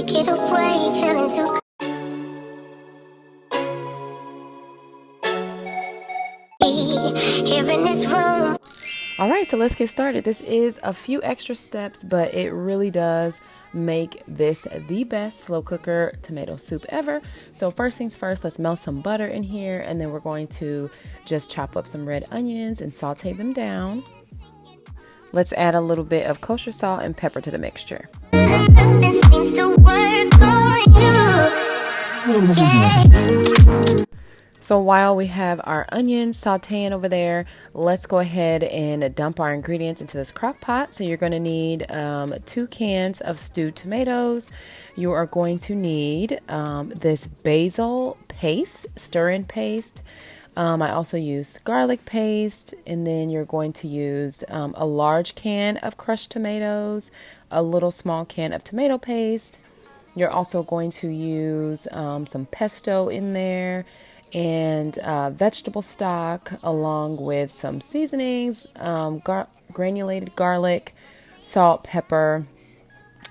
get away, feeling too here in this room. All right, so let's get started. This is a few extra steps, but it really does make this the best slow cooker tomato soup ever. So first things first, let's melt some butter in here, and then we're going to just chop up some red onions and saute them down. Let's add a little bit of kosher salt and pepper to the mixture. It seems to work on you. Yeah. So while we have our onions sauteing over there, let's go ahead and dump our ingredients into this crock pot. So you're going to need 2 cans of stewed tomatoes. You are going to need this basil paste, stir-in paste. I also used garlic paste, and then you're going to use a large can of crushed tomatoes, a little small can of tomato paste. You're also going to use some pesto in there, and vegetable stock, along with some seasonings, granulated garlic, salt, pepper.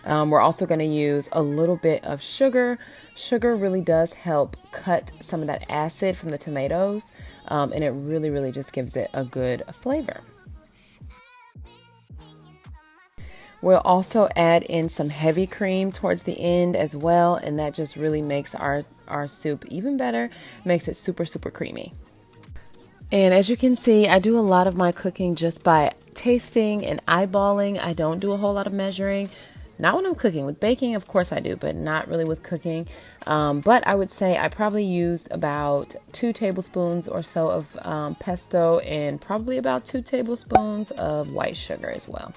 We're also going to use a little bit of sugar. Sugar really does help cut some of that acid from the tomatoes, and it really just gives it a good flavor. We'll also add in some heavy cream towards the end as well, and that just really makes our soup even better, makes it super creamy. And as you can see, I do a lot of my cooking just by tasting and eyeballing. I don't do a whole lot of measuring. Not when I'm cooking. With baking, of course I do, but not really with cooking. But I would say I probably used about 2 tablespoons or so of pesto, and probably about 2 tablespoons of white sugar as well.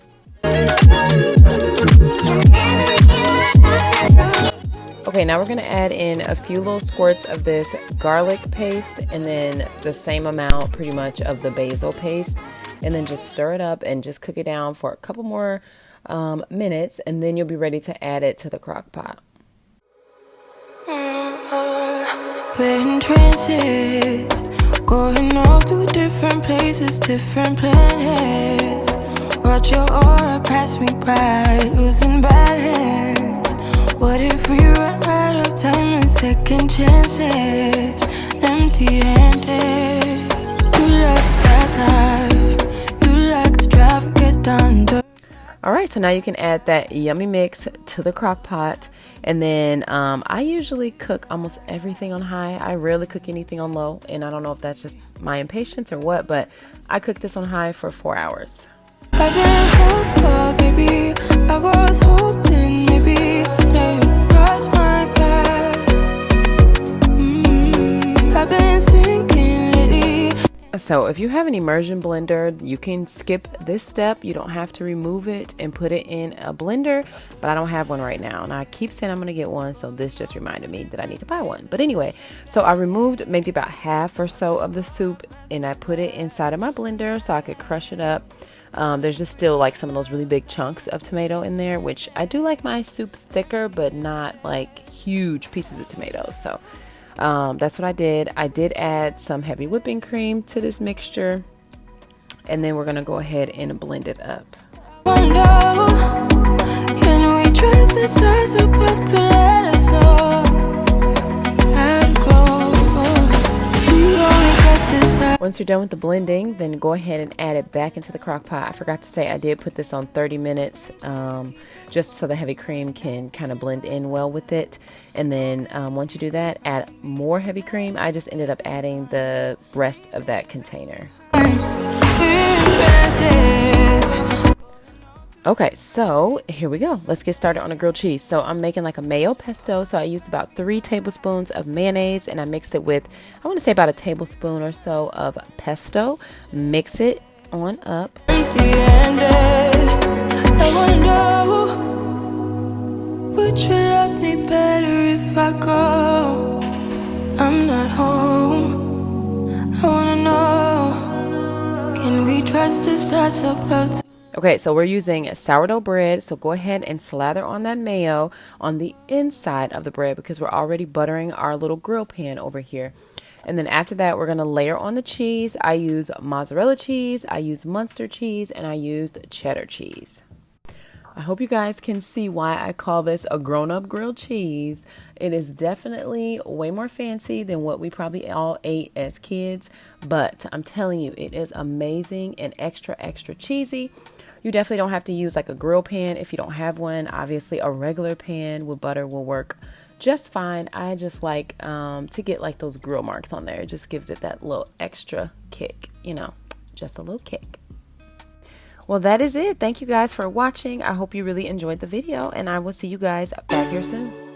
Okay, now we're going to add in a few little squirts of this garlic paste, and then the same amount pretty much of the basil paste, and then just stir it up and just cook it down for a couple more minutes, and then you'll be ready to add it to the crock pot. We're in trances, going off to different places, different planets. Watch your aura pass me by, losing balance. What if we run out of time and second chances? Empty-handed. You like the fast life, you like to drive and get down dirty. All right, so now you can add that yummy mix to the crock pot. And then I usually cook almost everything on high. I rarely cook anything on low, and I don't know if that's just my impatience or what, but I cook this on high for 4 hours. I've been hopeful, baby. I was hoping maybe that you cross my path. I've been sinking lately. So if you have an immersion blender, you can skip this step. You don't have to remove it and put it in a blender, but I don't have one right now. And I keep saying I'm going to get one, so this just reminded me that I need to buy one. But anyway, so I removed maybe about half or so of the soup, and I put it inside of my blender so I could crush it up. There's just still like some of those really big chunks of tomato in there, which I do like my soup thicker, but not like huge pieces of tomatoes. So that's what I did. I did add some heavy whipping cream to this mixture, and then we're going to go ahead and blend it up. Can we trust the stars above to let us know? Once you're done with the blending, then go ahead and add it back into the crock pot. I forgot to say I did put this on 30 minutes just so the heavy cream can kind of blend in well with it. And then once you do that, add more heavy cream. I just ended up adding the rest of that container. Okay, so here we go. Let's get started on a grilled cheese. So I'm making like a mayo pesto. So I used about 3 tablespoons of mayonnaise, and I mixed it with, I want to say about a tablespoon or so of pesto. Mix it on up. Would you love me better if I go? I'm not home. I wanna know. Can we trust the stars above? Okay, so we're using sourdough bread, so go ahead and slather on that mayo on the inside of the bread because we're already buttering our little grill pan over here. And then after that, we're going to layer on the cheese. I use mozzarella cheese, I use Munster cheese, and I used cheddar cheese. I hope you guys can see why I call this a grown-up grilled cheese. It is definitely way more fancy than what we probably all ate as kids, but I'm telling you, it is amazing and extra, extra cheesy. You definitely don't have to use like a grill pan if you don't have one. Obviously, a regular pan with butter will work just fine. I just like to get like those grill marks on there. It just gives it that little extra kick, you know, just a little kick. Well, that is it. Thank you guys for watching. I hope you really enjoyed the video, and I will see you guys back here soon.